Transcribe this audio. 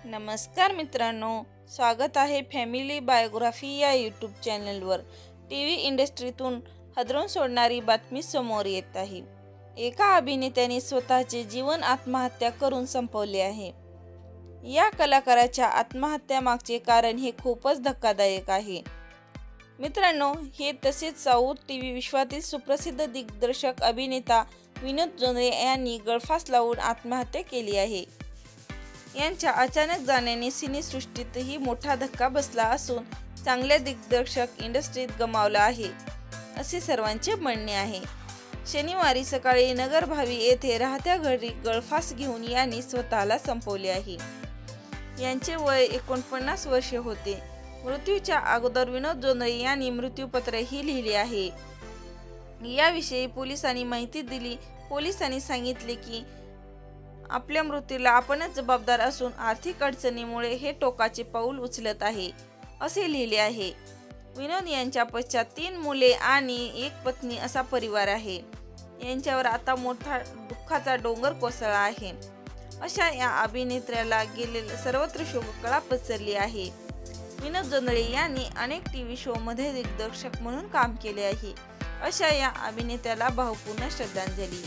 नमस्कार मित्रांनो, स्वागत आहे फॅमिली बायोग्राफी या यूट्यूब चॅनलवर। टीव्ही इंडस्ट्रीतून हादरवून सोडणारी बातमी समोर येत आहे। एका अभिनेत्याने स्वतःचे जीवन आत्महत्या करून संपवले आहे। या कलाकाराच्या आत्महत्येमागचे कारण हे खूपच धक्कादायक आहे। मित्रांनो, हे तसेच साऊथ टीव्ही विश्वातील सुप्रसिद्ध दिग्दर्शक अभिनेता विनोद जोंधळे यांनी गळफास लावून आत्महत्या केली आहे। यांच्या अचानक जाण्याने सिनेसृष्टीतही मोठा धक्का बसला असून चांगल्या दिग्दर्शक इंडस्ट्रीत गमावला आहे, असे सर्वांचे म्हणणे आहे। शनिवारी सकाळी नगरभावी येथे राहत्या घरी गळफास घेऊन यांनी स्वतःला संपवले आहे। यांचे वय 49 वर्षे होते। मृत्यूच्या अगोदर विनोद जोंधळे यांनी मृत्यूपत्रही लिहिले आहे। याविषयी पोलिसांनी माहिती दिली। पोलिसांनी सांगितले की आपल्या मृत्यूला आपणच जबाबदार असून आर्थिक अडचणीमुळे हे टोकाचे पाऊल उचलत आहे, असे लिहिले आहे। विनोद यांच्या पश्चात 3 मुले आणि 1 पत्नी असा परिवार आहे। यांच्यावर आता मोठा दुःखाचा डोंगर कोसळला आहे। अशा या अभिनेत्याला गेलेल्या सर्वत्र शोककळा पसरली आहे। विनोद जोंधळे यांनी अनेक टीव्ही शो मध्ये दिग्दर्शक म्हणून काम केले आहे। अशा या अभिनेत्याला भावपूर्ण श्रद्धांजली।